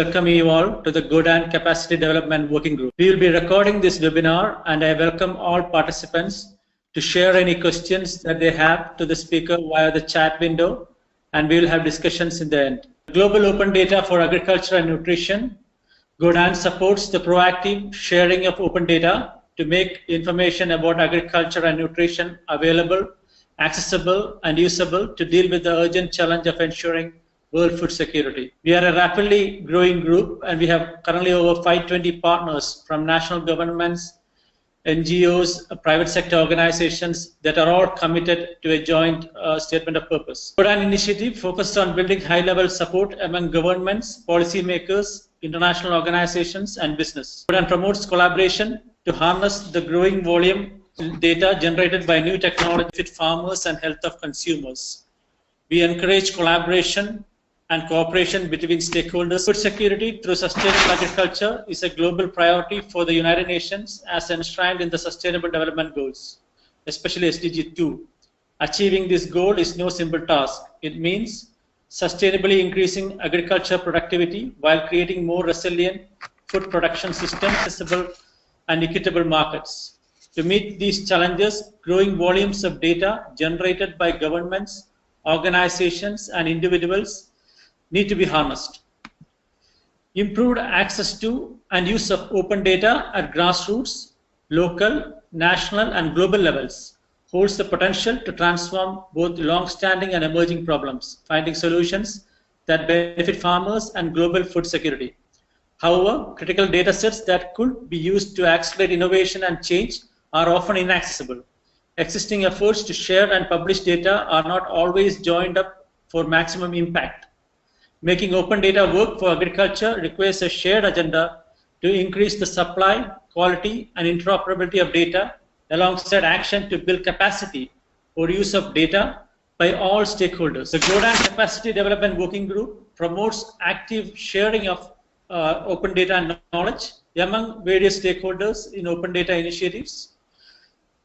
Welcome you all to the GODAN Capacity Development Working Group. We will be recording this webinar and I welcome all participants to share any questions that they have to the speaker via the chat window, and we will have discussions in the end. Global Open Data for Agriculture and Nutrition. GODAN supports the proactive sharing of open data to make information about agriculture and nutrition available, accessible and usable to deal with the urgent challenge of ensuring world food security. We are a rapidly growing group and we have currently over 520 partners from national governments, NGOs, private sector organizations that are all committed to a joint statement of purpose. GODAN initiative focused on building high-level support among governments, policymakers, international organizations and business. GODAN promotes collaboration to harness the growing volume data generated by new technology to benefit farmers and health of consumers. We encourage collaboration and cooperation between stakeholders. Food security through sustainable agriculture is a global priority for the United Nations as enshrined in the Sustainable Development Goals, especially SDG 2. Achieving this goal is no simple task. It means sustainably increasing agriculture productivity while creating more resilient food production systems, accessible and equitable markets. To meet these challenges, growing volumes of data generated by governments, organizations and individuals need to be harnessed. Improved access to and use of open data at grassroots, local, national and global levels holds the potential to transform both long-standing and emerging problems, finding solutions that benefit farmers and global food security. However, critical data sets that could be used to accelerate innovation and change are often inaccessible. Existing efforts to share and publish data are not always joined up for maximum impact. Making open data work for agriculture requires a shared agenda to increase the supply, quality, and interoperability of data alongside action to build capacity for use of data by all stakeholders. The GODAN Capacity Development Working Group promotes active sharing of open data and knowledge among various stakeholders in open data initiatives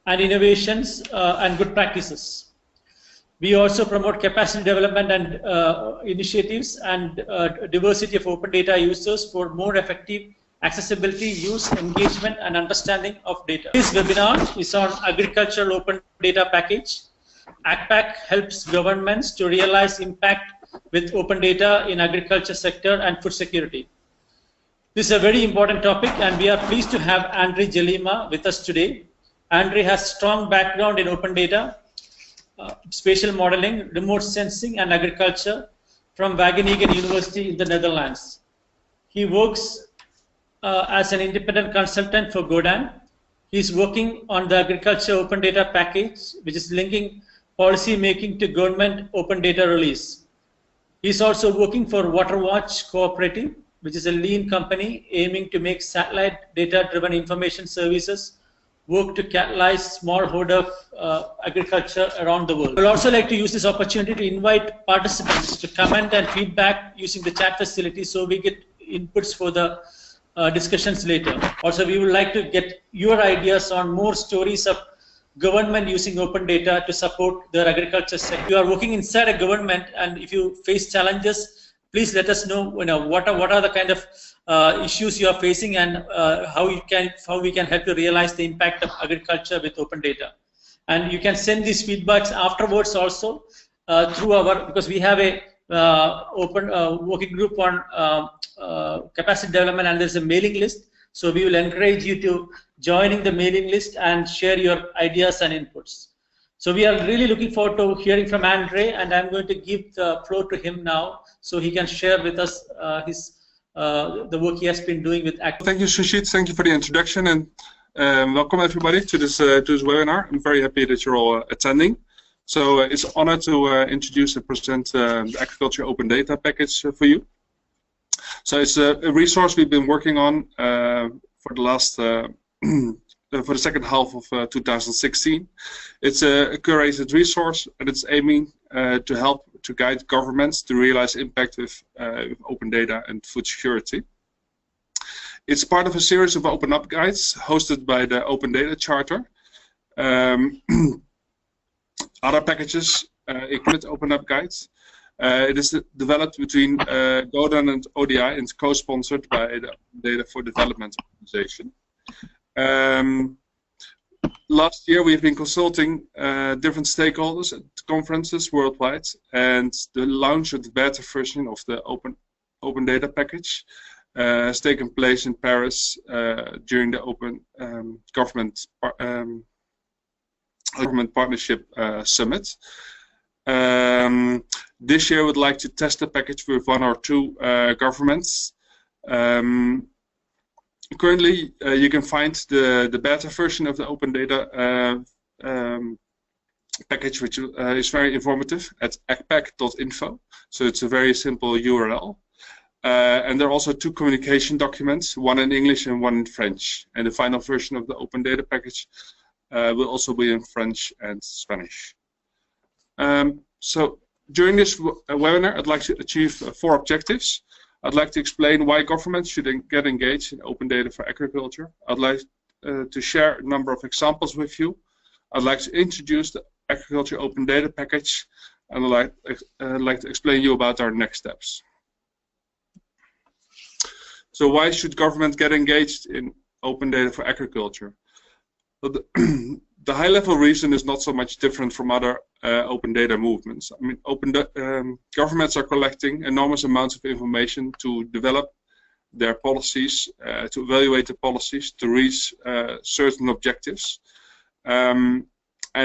and innovations and good practices. We also promote capacity development and initiatives and diversity of open data users for more effective accessibility, use, engagement, and understanding of data. This webinar is on Agricultural Open Data Package. AgPack helps governments to realize impact with open data in agriculture sector and food security. This is a very important topic and we are pleased to have André Jellema with us today. André has strong background in open data, spatial modeling, remote sensing and agriculture from Wageningen University in the Netherlands. He works as an independent consultant for GODAN. He is working on the Agriculture Open Data Package, which is linking policy making to government open data release. He is also working for WaterWatch Cooperative, which is a lean company aiming to make satellite data-driven information services work to catalyze smallholder agriculture around the world. I would also like to use this opportunity to invite participants to comment and feedback using the chat facility so we get inputs for the discussions later. Also, we would like to get your ideas on more stories of government using open data to support their agriculture sector. If you are working inside a government and if you face challenges, please let us know, what are the kind of issues you are facing and how we can help you realize the impact of agriculture with open data. And you can send these feedbacks afterwards also through because we have a open working group on capacity development and there's a mailing list. So we will encourage you to joining the mailing list and share your ideas and inputs. So we are really looking forward to hearing from André, and I'm going to give the floor to him now so he can share with us the work he has been doing with AgPack. Thank you, Suchith. Thank you for the introduction, and welcome everybody to this webinar. I'm very happy that you're all attending. So it's an honor to introduce and present the Agriculture Open Data Package for you. So it's a resource we've been working on for the last for the second half of 2016. It's a curated resource and it's aiming to help to guide governments to realize impact with open data and food security. It's part of a series of Open Up guides hosted by the Open Data Charter. Other packages include Open Up guides. It is developed between GODAN and ODI and co-sponsored by the Data for Development organization. Last year we've been consulting different stakeholders at conferences worldwide, and the launch of the beta version of the open data package has taken place in Paris during the Open Government Partnership Summit. This year, I would like to test the package with 1 or 2 governments. Currently, you can find the beta version of the open data package, which is very informative, at agpack.info. So it's a very simple URL. And there are also 2 communication documents, one in English and one in French. And the final version of the open data package will also be in French and Spanish. So during this webinar, I'd like to achieve 4 objectives. I'd like to explain why governments should get engaged in open data for agriculture. I'd like to share a number of examples with you. I'd like to introduce the agriculture open data package, and I'd like to explain you about our next steps. So why should government get engaged in open data for agriculture? Well, the high-level reason is not so much different from other open data movements. I mean, governments are collecting enormous amounts of information to develop their policies, to evaluate the policies, to reach certain objectives. And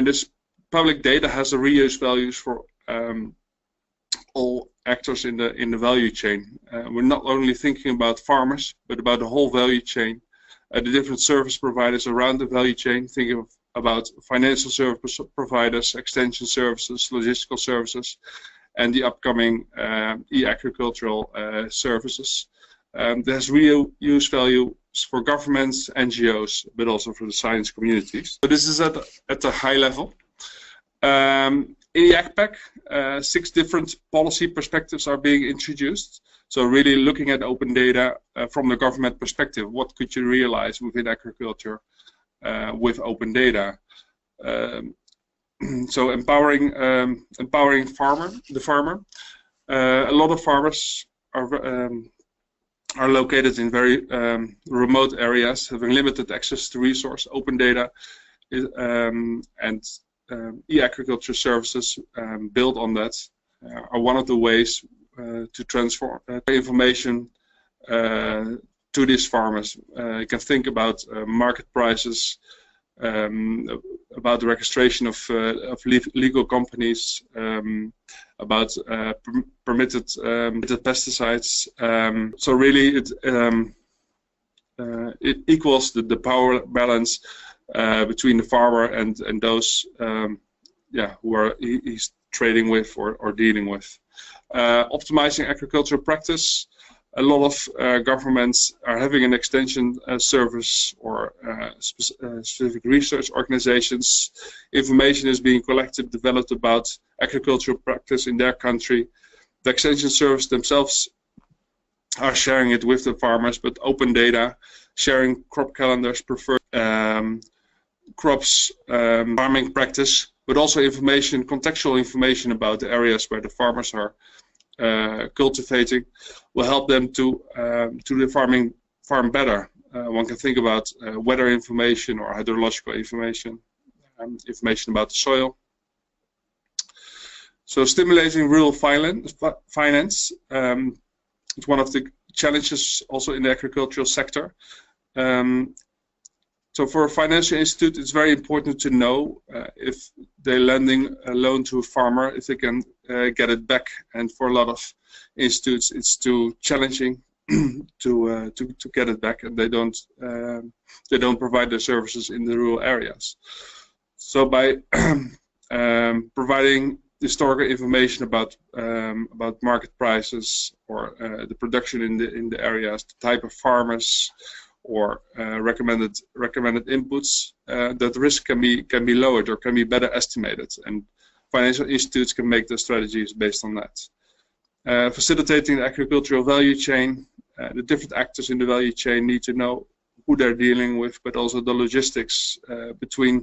this public data has a reuse values for all actors in the value chain. We're not only thinking about farmers, but about the whole value chain, the different service providers around the value chain, thinking about financial service providers, extension services, logistical services, and the upcoming e-agricultural services. There's real use value for governments, NGOs, but also for the science communities. So this is at a high level. In the AgPack, 6 different policy perspectives are being introduced. So really looking at open data from the government perspective. What could you realize within agriculture with open data? So empowering the farmer. A lot of farmers are located in very remote areas, having limited access to resource. Open data and e-agriculture services built on that are one of the ways to transform information to these farmers. You can think about market prices, about the registration of legal companies, about permitted pesticides. So really, it equals the power balance between the farmer and those who he's trading with or dealing with. Optimizing agricultural practice. A lot of governments are having an extension service or specific research organizations. Information is being collected, developed about agricultural practice in their country. The extension service themselves are sharing it with the farmers, but open data, sharing crop calendars, preferred crops, farming practice, but also information, contextual information about the areas where the farmers are cultivating, will help them to farm better. One can think about weather information or hydrological information, information about the soil. So stimulating rural finance is one of the challenges also in the agricultural sector. So for a financial institute, it's very important to know if they're lending a loan to a farmer, if they can get it back. And for a lot of institutes, it's too challenging to get it back, and they don't provide their services in the rural areas. So by providing historical information about market prices or the production in the areas, the type of farmers, or recommended inputs, that risk can be lowered or can be better estimated, and financial institutes can make their strategies based on that. Facilitating the agricultural value chain, the different actors in the value chain need to know who they're dealing with, but also the logistics between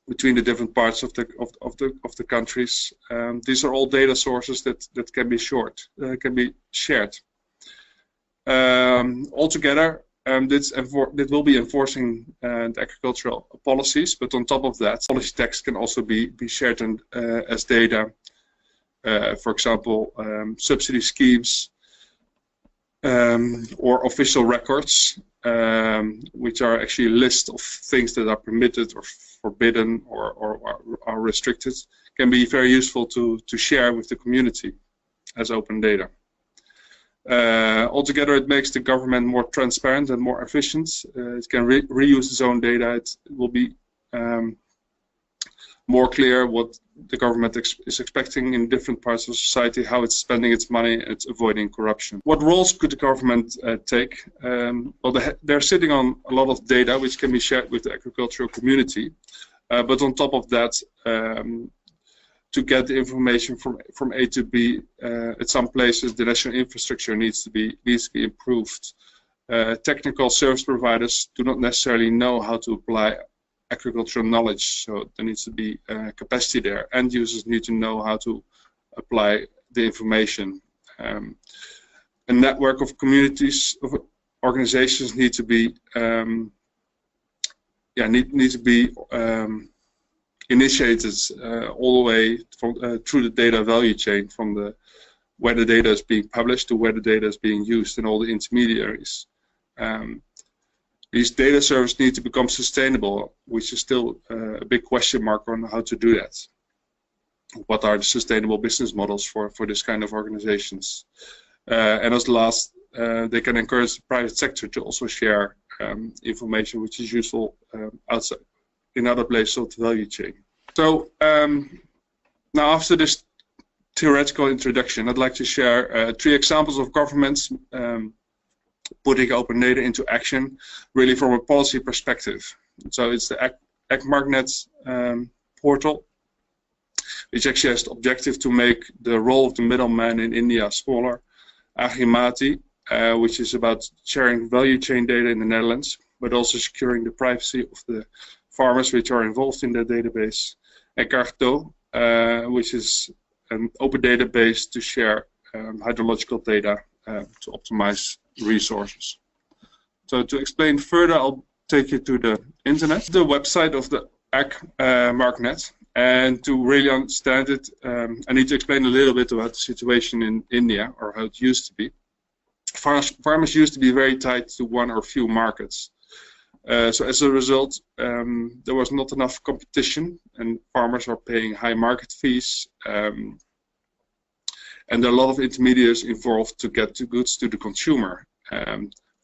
between the different parts of the countries. These are all data sources that can be shared. Altogether, this will be enforcing the agricultural policies, but on top of that, policy text can also be shared as data. For example, subsidy schemes or official records, which are actually a list of things that are permitted or forbidden or are restricted, can be very useful to share with the community as open data. Altogether, it makes the government more transparent and more efficient. It can reuse its own data. It will be more clear what the government is expecting in different parts of society, how it's spending its money, and it's avoiding corruption. What roles could the government take? Well, they're sitting on a lot of data which can be shared with the agricultural community, but on top of that, to get the information from A to B, at some places the national infrastructure needs to be improved. Technical service providers do not necessarily know how to apply agricultural knowledge, so there needs to be capacity there. End users need to know how to apply the information. A network of communities, of organizations need to be initiated all the way through the data value chain, from where the data is being published to where the data is being used, and all the intermediaries. These data services need to become sustainable, which is still a big question mark on how to do that. What are the sustainable business models for this kind of organizations? And as last, they can encourage the private sector to also share information which is useful outside, in other places of the value chain. So now, after this theoretical introduction, I'd like to share 3 examples of governments putting open data into action, really from a policy perspective. So it's the AgPack portal, which actually has the objective to make the role of the middleman in India smaller. AgriMati, which is about sharing value chain data in the Netherlands, but also securing the privacy of the farmers which are involved in the database. And Carto, which is an open database to share hydrological data to optimize resources. So to explain further, I'll take you to the internet, the website of the AgPack. And to really understand it, I need to explain a little bit about the situation in India, or how it used to be. Farmers used to be very tied to one or few markets. So as a result, there was not enough competition, and farmers are paying high market fees. And there are a lot of intermediaries involved to get the goods to the consumer.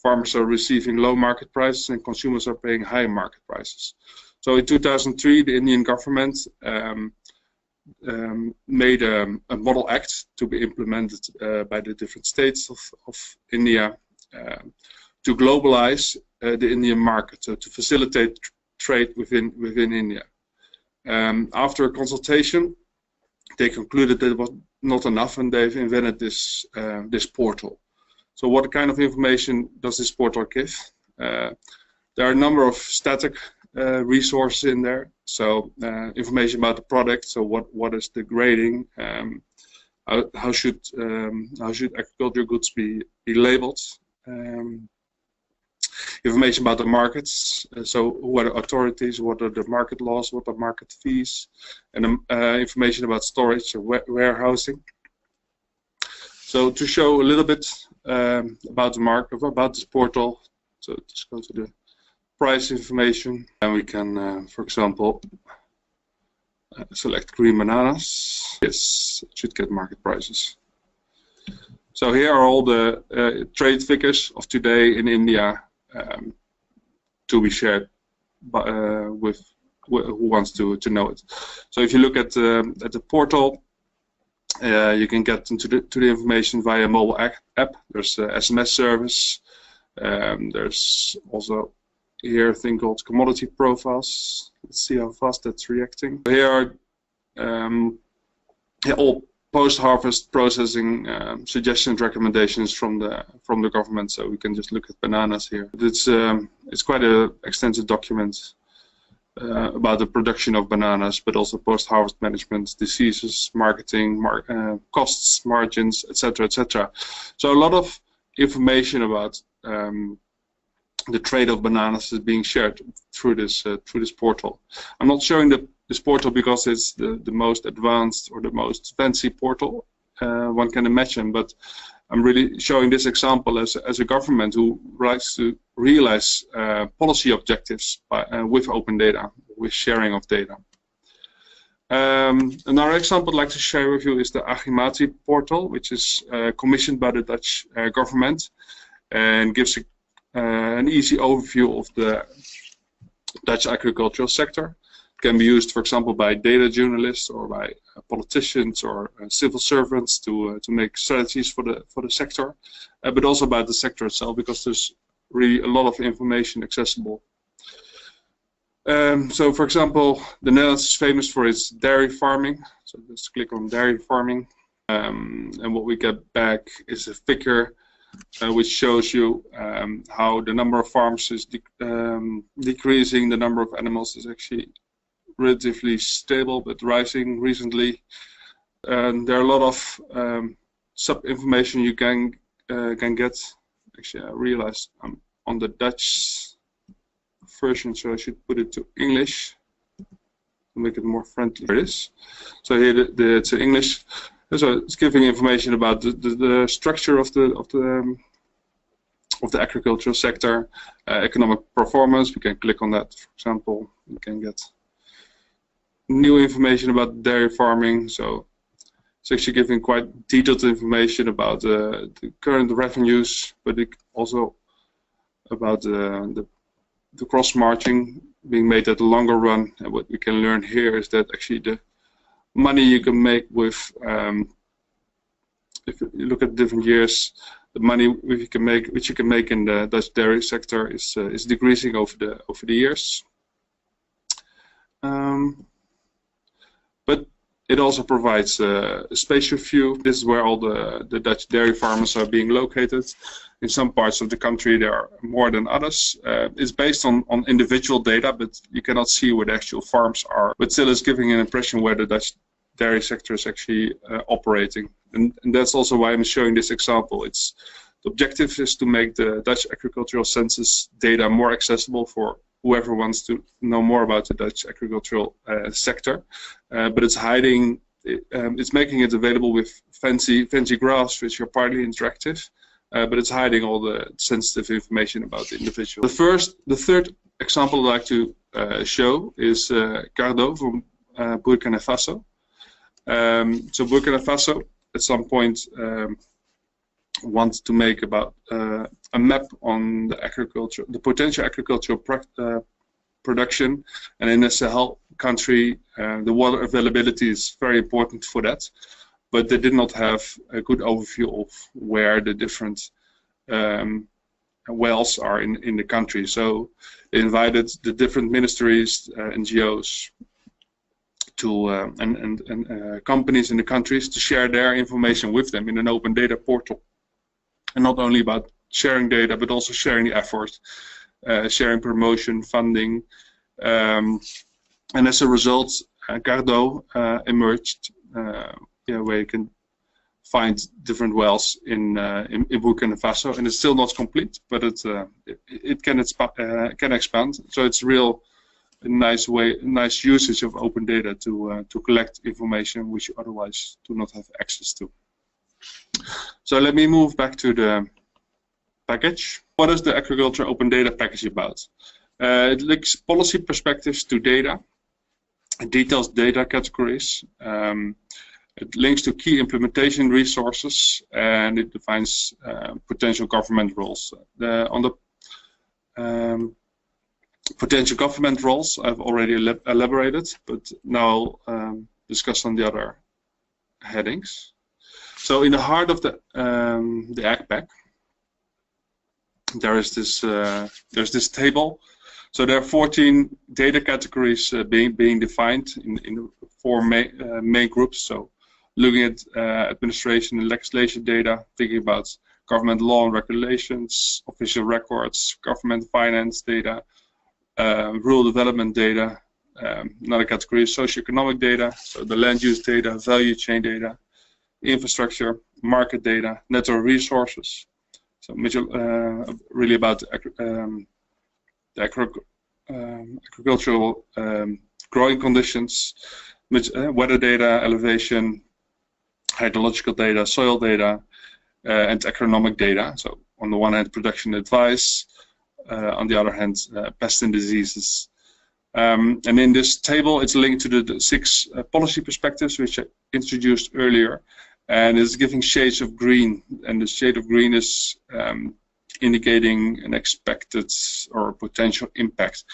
Farmers are receiving low market prices, and consumers are paying high market prices. So in 2003, the Indian government made a model act to be implemented by the different states of India to globalize the Indian market, so to facilitate trade within India. After a consultation, they concluded that it was not enough, and they've invented this portal. So what kind of information does this portal give? There are a number of static resources in there. So information about the product. So what is the grading? How should agricultural goods be labeled? Information about the markets. So who are the authorities? What are the market laws? What are market fees? And information about storage or warehousing. So to show a little bit about the market, about this portal. So just go to the price information, and we can, for example, select green bananas. Yes, it should get market prices. So here are all the trade figures of today in India to be shared by, with who wants to know it. So if you look at the portal, you can get into the information via mobile app. There's a SMS service. There's also here a thing called commodity profiles. Let's see how fast that's reacting. Here are all post-harvest processing suggestions, recommendations from the government. So we can just look at bananas here. But it's quite an extensive document. about the production of bananas, but also post-harvest management, diseases, marketing, costs, margins, etc., etc. So a lot of information about the trade of bananas is being shared through this portal. I'm not showing this portal because it's the most advanced or the most fancy portal one can imagine, but I'm really showing this example as a government who likes to realize policy objectives with open data, with sharing of data. Another example I'd like to share with you is the Agrimati portal, which is commissioned by the Dutch government and gives an easy overview of the Dutch agricultural sector. It can be used, for example, by data journalists or by politicians or civil servants to make strategies for the sector, but also about the sector itself, because there's really a lot of information accessible. So, for example, the Netherlands is famous for its dairy farming. So let's click on dairy farming, and what we get back is a figure which shows you how the number of farms is decreasing. The number of animals is actually relatively stable but rising recently. And there are a lot of sub-information you can get. Actually, I realized I'm on the Dutch version, so I should put it to English to make it more friendly. Here it is. So here it's English. So it's giving information about the structure of the agricultural sector, economic performance. We can click on that, for example. We can get new information about dairy farming. So it's actually giving quite detailed information about the current revenues, but also about the cross margin being made at the longer run. And what we can learn here is that actually the money you can make with, if you look at different years, the money which you can make in the Dutch dairy sector is decreasing over the years. But it also provides a spatial view. This is where all the Dutch dairy farmers are being located. In some parts of the country there are more than others. It's based on individual data, but you cannot see where the actual farms are. But still it's giving an impression where the Dutch dairy sector is actually operating. And that's also why I'm showing this example. The objective is to make the Dutch agricultural census data more accessible for whoever wants to know more about the Dutch agricultural sector, but it's hiding. It's making it available with fancy graphs, which are partly interactive, but it's hiding all the sensitive information about the individual. The third example I'd like to show is Gardo from Burkina Faso. So Burkina Faso at some point wants to make about a map on the potential agricultural production, and in a Sahel country, the water availability is very important for that. But they did not have a good overview of where the different wells are in the country. So they invited the different ministries, NGOs, and companies in the countries to share their information with them in an open data portal. And not only about sharing data, but also sharing the effort, sharing promotion, funding. And as a result, Gardo emerged, where you can find different wells in Burkina Faso, and it's still not complete, but it can expand. So it's a nice usage of open data to collect information which you otherwise do not have access to. So let me move back to the package. What is the Agriculture Open Data Package about? It links policy perspectives to data. It details data categories. It links to key implementation resources, and it defines potential government roles. On the potential government roles, I've already elaborated, but now I'll discuss on the other headings. So in the heart of the AgPack, there's this table. So there are 14 data categories being defined in 4 main groups. So looking at administration and legislation data, thinking about government law and regulations, official records, government finance data, rural development data, Another category is socioeconomic data, so the land use data, value chain data, infrastructure, market data, natural resources. So really about the agricultural growing conditions, weather data, elevation, hydrological data, soil data, and economic data. So on the one hand, production advice, on the other hand, pests and diseases. And in this table, it's linked to the 6 policy perspectives which I introduced earlier, and it's giving shades of green, and the shade of green is indicating an expected or potential impact.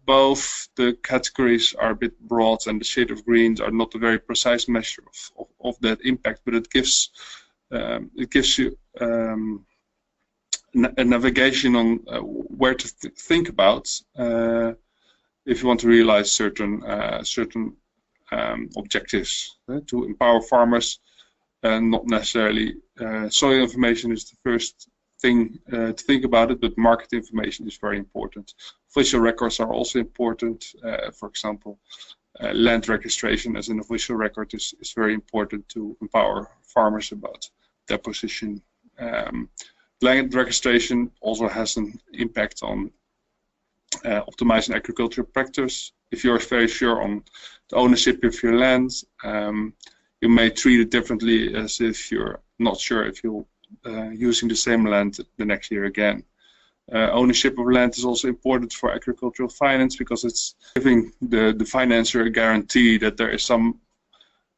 Both the categories are a bit broad, and the shade of greens are not a very precise measure of that impact, but it gives you a navigation on where to think about if you want to realize certain objectives to empower farmers, and not necessarily soil information is the first thing to think about it, but market information is very important. Official records are also important. For example, land registration as an official record is very important to empower farmers about their position. Land registration also has an impact on optimizing agricultural practice. If you're very sure on the ownership of your land, you may treat it differently as if you're not sure if you're using the same land the next year again. Ownership of land is also important for agricultural finance because it's giving the financier a guarantee that there is some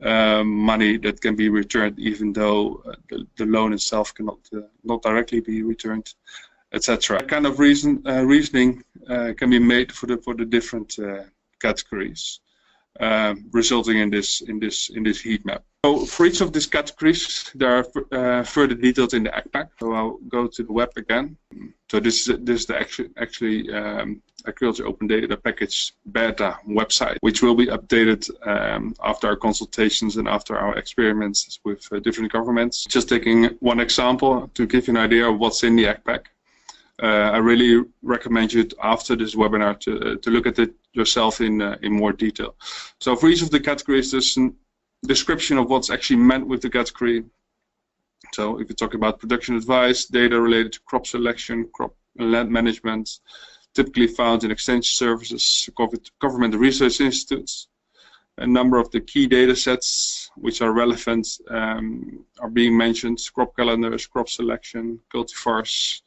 money that can be returned, even though the loan itself cannot not directly be returned, etc. That kind of reasoning can be made for the different categories, resulting in this heat map. So for each of these categories, there are further details in the AgPack. So I'll go to the web again. So this is the actually Agriculture Open Data Package beta website, which will be updated after our consultations and after our experiments with different governments. Just taking one example to give you an idea of what's in the AgPack. I really recommend you after this webinar to look at it yourself in more detail. So for each of the categories, there's a description of what's actually meant with the category. So if you talk about production advice, data related to crop selection, crop and land management, typically found in extension services, government research institutes. A number of the key data sets which are relevant are being mentioned: crop calendars, crop selection, cultivars,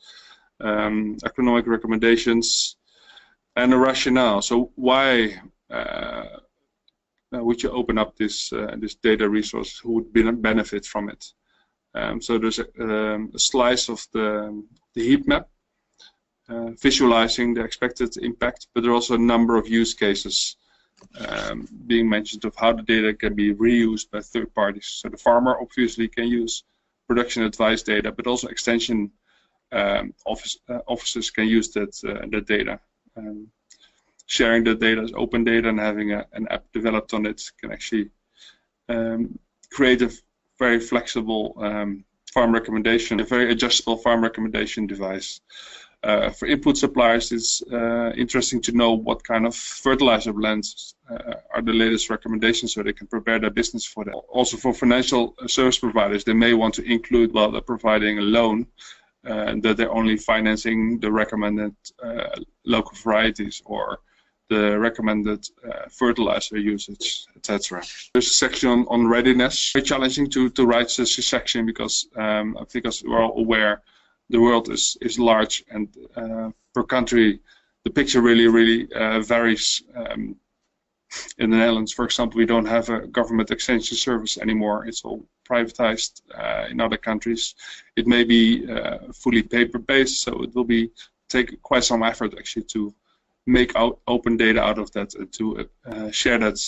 economic recommendations, and a rationale. So why would you open up this data resource? Who would benefit from it? So there's a slice of the heat map visualizing the expected impact, but there are also a number of use cases being mentioned of how the data can be reused by third parties. So the farmer obviously can use production advice data, but also extension officers can use that data. Sharing the data as open data and having an app developed on it can actually create a very flexible farm recommendation, a very adjustable farm recommendation device. For input suppliers, it's interesting to know what kind of fertilizer blends are the latest recommendations so they can prepare their business for that. Also for financial service providers, they may want to include, while they're providing a loan, that they're only financing the recommended local varieties or the recommended fertilizer usage, etc. There's a section on readiness. Very challenging to write such a section because we're all aware the world is large, and per country the picture really varies. In the Netherlands, for example, we don't have a government extension service anymore. It's all privatized. In other countries, it may be fully paper-based, so it will take quite some effort actually to make open data out of that and to share that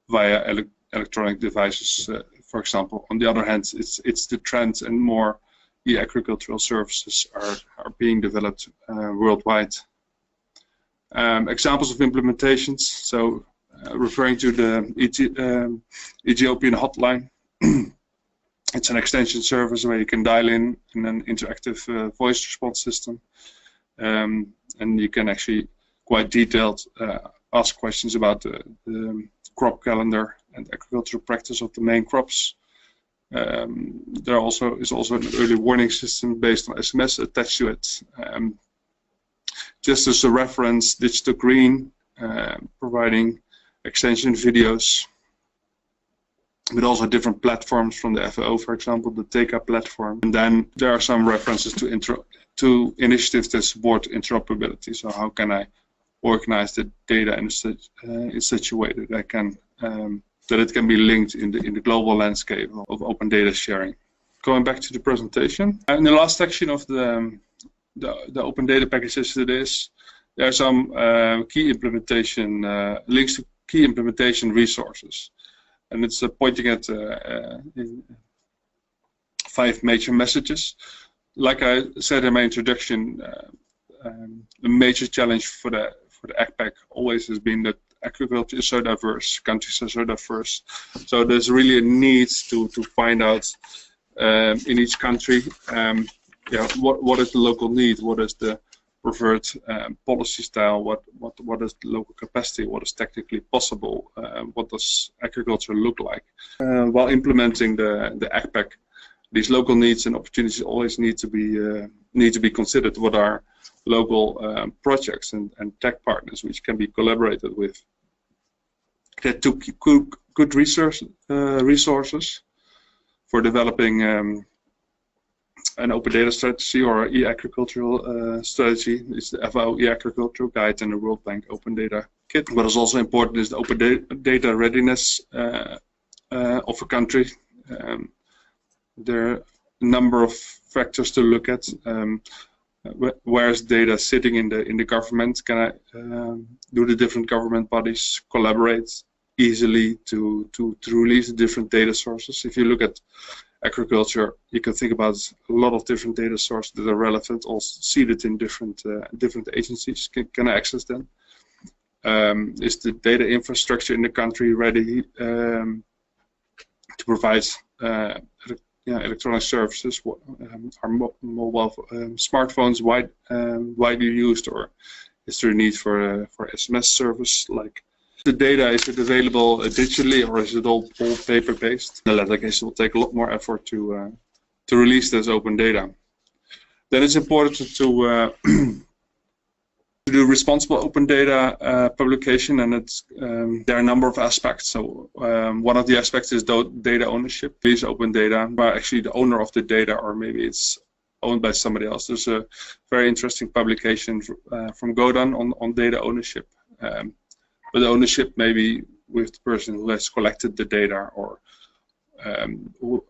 via electronic devices, for example. On the other hand, it's the trend, and more agricultural services are being developed worldwide. Examples of implementations, so referring to the Ethiopian hotline. It's an extension service where you can dial in an interactive voice response system, and you can actually quite detailed, ask questions about the crop calendar and agricultural practice of the main crops. There is also an early warning system based on SMS attached to it. Just as a reference, Digital Green, providing extension videos, but also different platforms from the FAO, for example, the TECA platform. And then there are some references to initiatives that support interoperability. So how can I organize the data in such a way that I can that it can be linked in the global landscape of open data sharing. Going back to the presentation, in the last section of the open data packages, there are some key implementation links to key implementation resources, and it's pointing at 5 major messages. Like I said in my introduction, the major challenge for the AgPack always has been that agriculture is so diverse, countries are so diverse. So there's really a need to find out in each country, what is the local need, what is the preferred policy style, what is the local capacity, what is technically possible, what does agriculture look like. While implementing the AgPack, these local needs and opportunities always need to be considered. What are local projects and tech partners which can be collaborated with? Get to good resources for developing an open data strategy or e-agricultural strategy. It's the FAO e-agricultural guide and the World Bank open data kit. What is also important is the open data readiness of a country. There are a number of factors to look at. Where is data sitting in the government? Can I do the different government bodies collaborate easily to release the different data sources? If you look at agriculture, you can think about a lot of different data sources that are relevant, also seated in different agencies. Can I access them? Is the data infrastructure in the country ready to provide electronic services? Are mobile smartphones widely used, or is there a need for SMS service? Like, the data, is it available digitally, or is it all paper-based? In the latter case, it will take a lot more effort to release this open data. Then it's important to do responsible open data publication, and there are a number of aspects. So one of the aspects is data ownership. These open data, but actually the owner of the data, or maybe it's owned by somebody else. There's a very interesting publication from GODAN on data ownership. But the ownership may be with the person who has collected the data, or who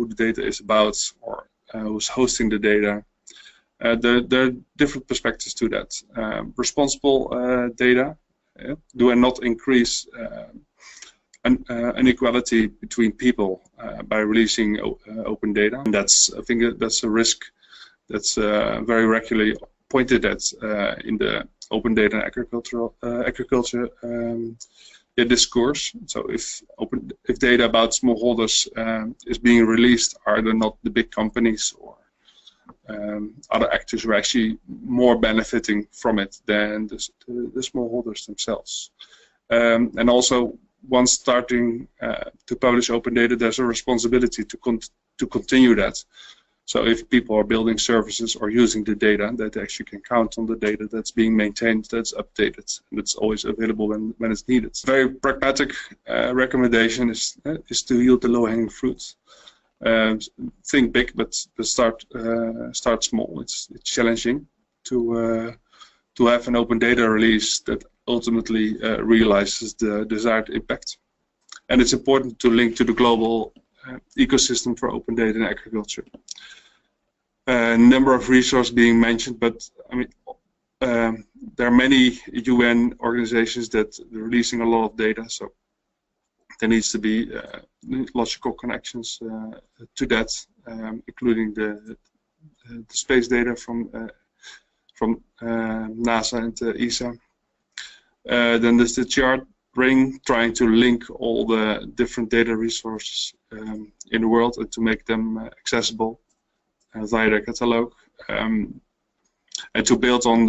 the data is about, or who's hosting the data. There are different perspectives to that. Responsible data, do I not increase inequality between people by releasing open data? And I think that's a risk that's very regularly pointed at in the open data and agriculture discourse. So if data about smallholders is being released, are there not the big companies or other actors who are actually more benefiting from it than the smallholders themselves? And also, once starting to publish open data, there's a responsibility to continue that. So if people are building services or using the data, that they actually can count on the data that's being maintained, that's updated, and it's always available when it's needed. Very pragmatic recommendation is to yield the low-hanging fruits. Think big, but start small. It's challenging to have an open data release that ultimately realizes the desired impact, and it's important to link to the global ecosystem for open data in agriculture. A number of resources being mentioned, but I mean, there are many UN organizations that are releasing a lot of data, so there needs to be logical connections to that, including the space data from NASA and ESA. Then there's the chart ring, trying to link all the different data resources in the world and to make them accessible via the catalog, and to build on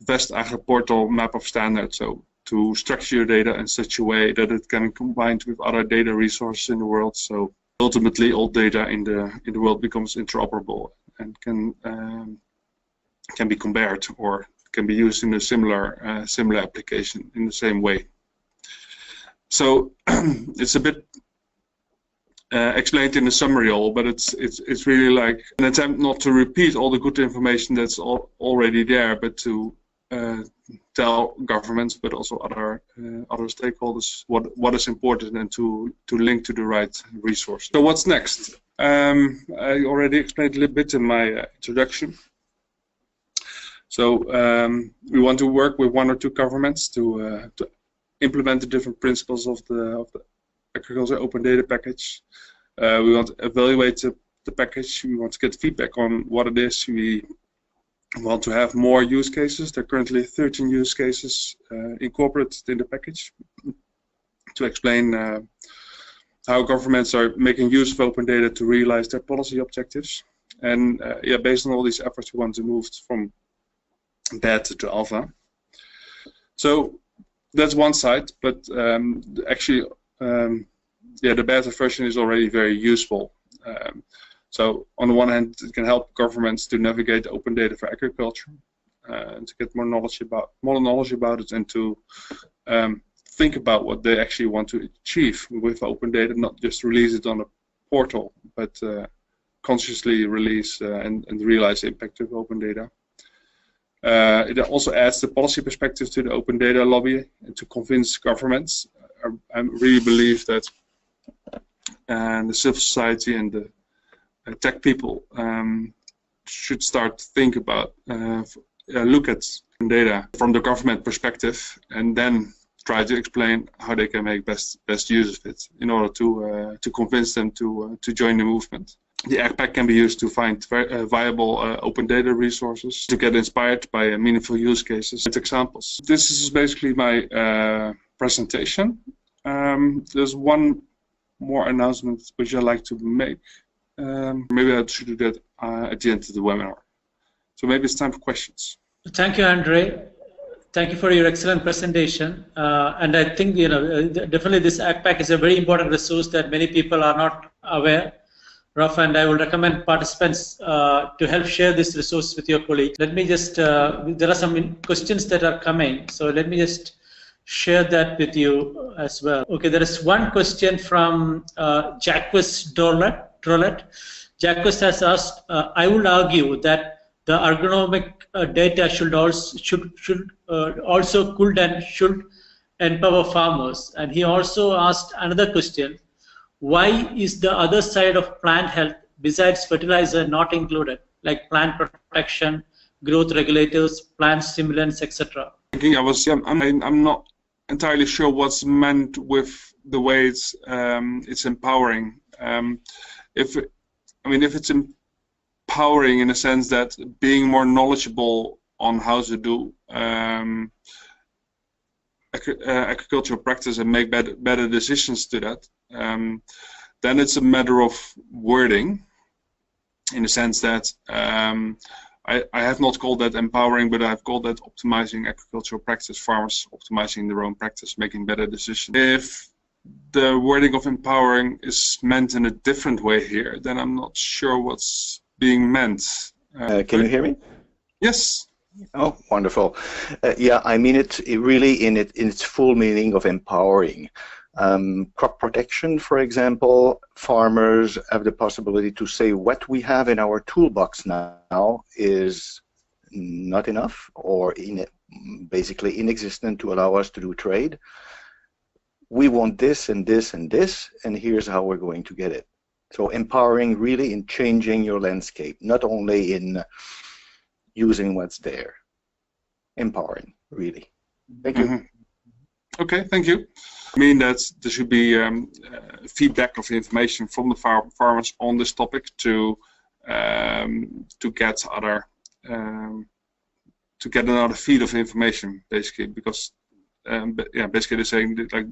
vast AgPortal map of standards. So to structure your data in such a way that it can be combined with other data resources in the world. So ultimately, all data in the world becomes interoperable and can be compared or can be used in a similar application in the same way. So it's a bit explained in the summary but it's really like an attempt not to repeat all the good information that's already there, but to tell governments, but also other stakeholders what is important, and to link to the right resource. So what's next? I already explained a little bit in my introduction. So we want to work with 1 or 2 governments to implement the different principles of the Agriculture Open Data Package. We want to evaluate the package. We want to get feedback on what it is. We want to have more use cases. There are currently 13 use cases incorporated in the package to explain how governments are making use of open data to realize their policy objectives. And yeah, based on all these efforts, we want to move from beta to alpha. So that's one side, but actually, yeah, the beta version is already very useful. So on the one hand, it can help governments to navigate open data for agriculture, and to get more knowledge about it, and to think about what they actually want to achieve with open data, not just release it on a portal, but consciously release and realize the impact of open data. It also adds the policy perspective to the open data lobby and to convince governments. I really believe that the civil society and the tech people should start to think about, look at data from the government perspective, and then try to explain how they can make best use of it in order to convince them to join the movement. The AgPack can be used to find viable open data resources, to get inspired by meaningful use cases with examples. This is basically my presentation. There's one more announcement which I'd like to make. Maybe I should do that at the end of the webinar. So maybe it's time for questions. Thank you, André. Thank you for your excellent presentation. And I think, definitely this AgPack is a very important resource that many people are not aware of, and I will recommend participants to help share this resource with your colleagues. Let me just, there are some questions that are coming, so let me just share that with you as well. Okay, there is one question from Jacques Drolet. Jacques has asked, I would argue that the ergonomic data should empower farmers. And he also asked another question: why is the other side of plant health besides fertilizer not included, like plant protection, growth regulators, plant stimulants, etc.? I'm not entirely sure what's meant with the way it's empowering. If it's empowering in the sense that being more knowledgeable on how to do agricultural practice and make better decisions to that, then it's a matter of wording, in the sense that I have not called that empowering, but I've called that optimizing agricultural practice, farmers optimizing their own practice, making better decisions. If the wording of empowering is meant in a different way here, then I'm not sure what's being meant. Can you hear me? Yes. Oh, wonderful. Yeah, I mean it really in its full meaning of empowering. Crop protection, for example, farmers have the possibility to say what we have in our toolbox now is not enough, or basically inexistent to allow us to do trade. We want this and this and this, and here's how we're going to get it. So empowering really in changing your landscape, not only in using what's there. Empowering, really. Thank you. Mm-hmm. Okay, thank you. I mean that there should be feedback of information from the farmers on this topic to get another feed of information, basically, because yeah, basically they're saying that, like,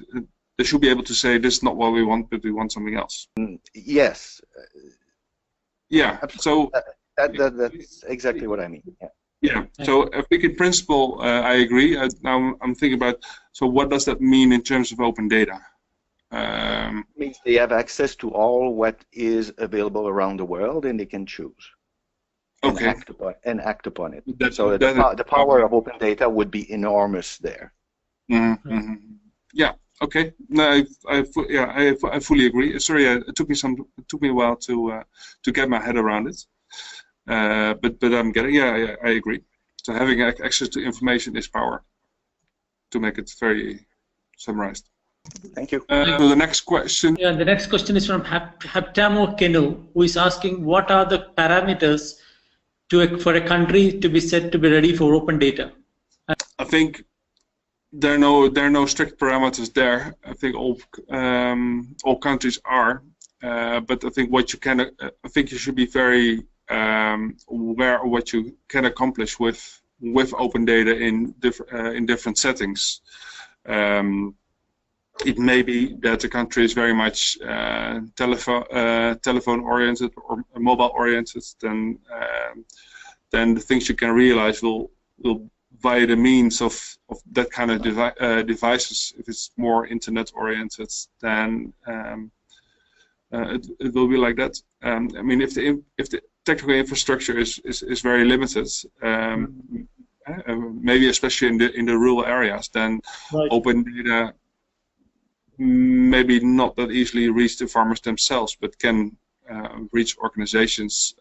they should be able to say this is not what we want, but we want something else. Yes. Yeah. So that's exactly what I mean. Yeah. Yeah. So I think in principle, I agree. Now I'm thinking about, so what does that mean in terms of open data? Means they have access to all what is available around the world, and they can choose and act upon it. So the power of open data would be enormous there. Mm-hmm. Yeah. Okay. No, I fully agree. Sorry, it took me a while to get my head around it. But I'm getting. Yeah, I agree. So having access to information is power. To make it very summarized. Thank you. So the next question. Yeah, the nest question is from Haptamo Kenu, who is asking, what are the parameters for a country to be said to be ready for open data? I think there are no strict parameters there. I think all countries are, but I think I think you should be very aware of what you can accomplish with open data in different settings. It may be that the country is very much telephone oriented or mobile oriented. Then the things you can realize will via the means of that kind of devices. If it's more internet oriented, then it will be like that. I mean, if the technical infrastructure is very limited, maybe especially in the rural areas, then open data maybe not that easily reach the farmers themselves, but can reach organizations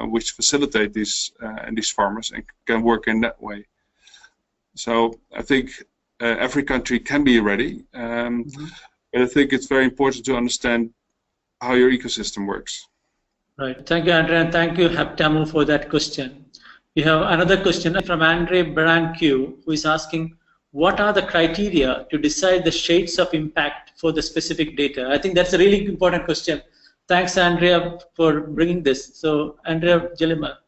which facilitate these farmers and can work in that way. So I think every country can be ready, but I think it's very important to understand how your ecosystem works. Right. Thank you, André, and thank you, Haptamo, for that question. We have another question from André Branque, who is asking, what are the criteria to decide the shades of impact for the specific data? I think that's a really important question. Thanks, Andrea, for bringing this. So, Andrea Jellema,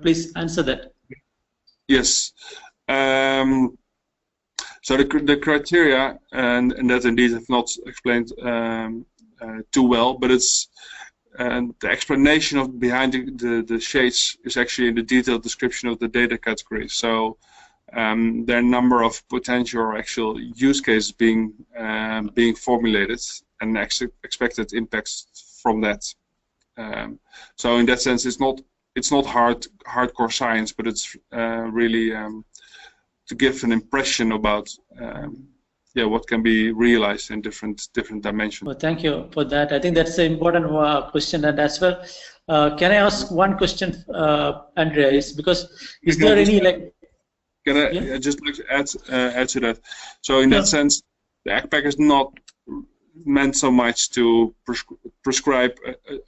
please answer that. Yes. So the criteria, and that indeed have not explained too well, but it's the explanation behind the shades is actually in the detailed description of the data category. So there are a number of potential or actual use cases being formulated and expected impacts from that. So in that sense, it's not hardcore science, but it's really to give an impression about what can be realized in different dimensions. Well, thank you for that. I think that's an important question, and as well, can I ask one question, Andrea? Is there any like? Can I just like to add to that? So in that sense, the AgPack is not meant so much to prescribe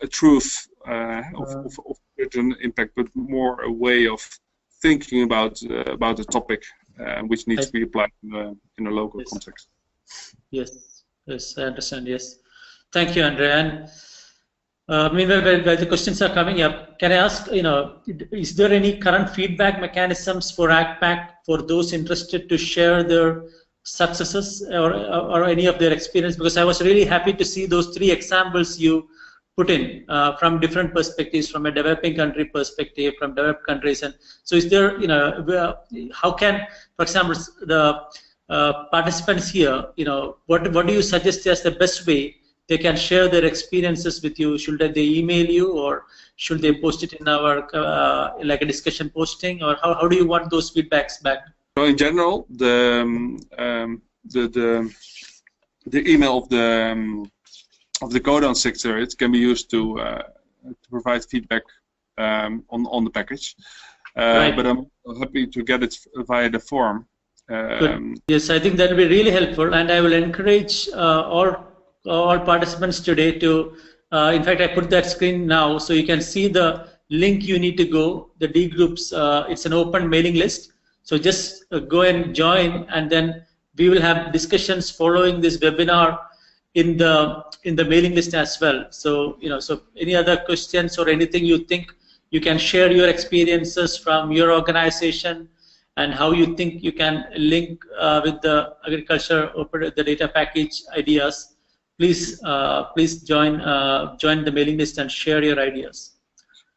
a truth of certain impact, but more a way of thinking about the topic, which needs to be applied in a local context. Yes, I understand. Yes, thank you, André. And meanwhile, while the questions are coming up, can I ask, is there any current feedback mechanisms for AgPack for those interested to share their successes or any of their experience? Because I was really happy to see those 3 examples you put in from different perspectives, from a developing country perspective, from developed countries. And so is there, how can, for example, the participants here, what do you suggest as the best way they can share their experiences with you? Should they email you, or should they post it in our like a discussion posting, or how do you want those feedbacks back? So in general, the email of the GODAN sector, it can be used to provide feedback on the package. But I'm happy to get it via the form. Yes, I think that will be really helpful, and I will encourage all participants today to, in fact, I put that screen now, so you can see the link you need to go, the D groups, it's an open mailing list. So just go and join, and then we will have discussions following this webinar in the mailing list as well. So, so any other questions or anything you think, you can share your experiences from your organization and how you think you can link with the agriculture open the data package ideas. Please join the mailing list and share your ideas.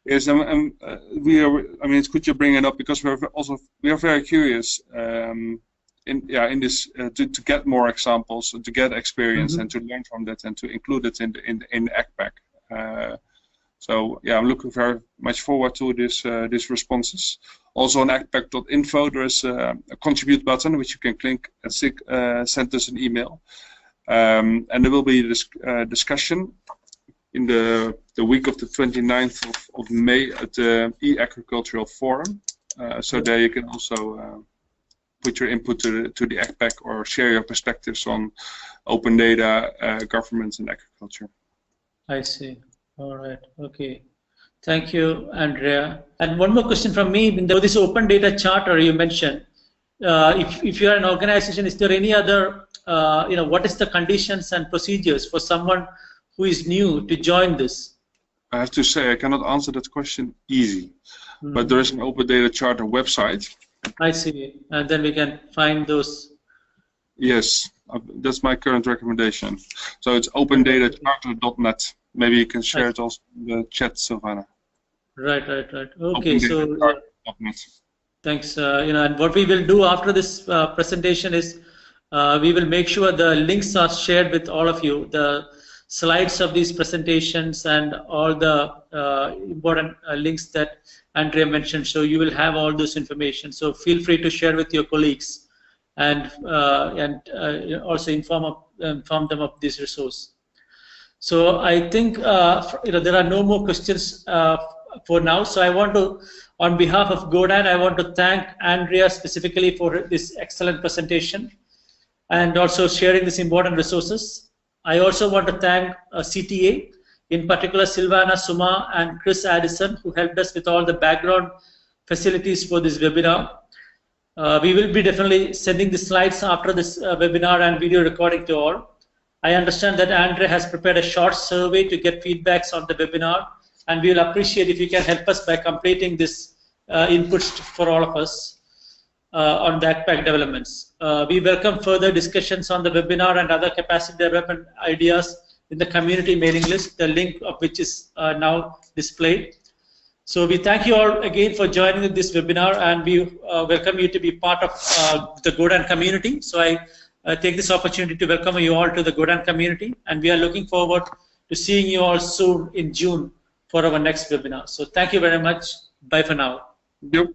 Yes, we are. I mean, it's good you bring it up because we are very curious in this to get more examples, to get experience, and to learn from that, and to include it in AgPack. So yeah, I'm looking very much forward to these responses. Also on agpack.info there is a contribute button which you can click and send us an email, and there will be this discussion in the week of the 29th of May at the e-agricultural forum. So there you can also put your input to the AgPack or share your perspectives on open data, government and agriculture. I see. All right. Okay. Thank you, Andrea. And one more question from me. In this open data charter you mentioned, if you are an organization, is there any other, what is the conditions and procedures for someone who is new to join this? I have to say I cannot answer that question easy, but there is an open data charter website. I see. And then we can find those. Yes, that's my current recommendation. So it's opendatacharter.net. Maybe you can share it also in the chat, Silvana. Right. Okay, so thanks. And what we will do after this presentation is we will make sure the links are shared with all of you, the slides of these presentations and all the important links that Andrea mentioned. So you will have all this information. So feel free to share with your colleagues and also inform them of this resource. So I think there are no more questions for now. So I want to, on behalf of GODAN, I want to thank Andrea specifically for this excellent presentation and also sharing these important resources. I also want to thank CTA, in particular Silvana, Suma, and Chris Addison, who helped us with all the background facilities for this webinar. We will be definitely sending the slides after this webinar and video recording to all. I understand that André has prepared a short survey to get feedbacks on the webinar, and we will appreciate if you can help us by completing this inputs for all of us on the AgPack developments. We welcome further discussions on the webinar and other capacity development ideas in the community mailing list, the link of which is now displayed. So we thank you all again for joining this webinar, and we welcome you to be part of the GODAN community. So I take this opportunity to welcome you all to the GODAN community, and we are looking forward to seeing you all soon in June for our next webinar. So thank you very much. Bye for now. Yep.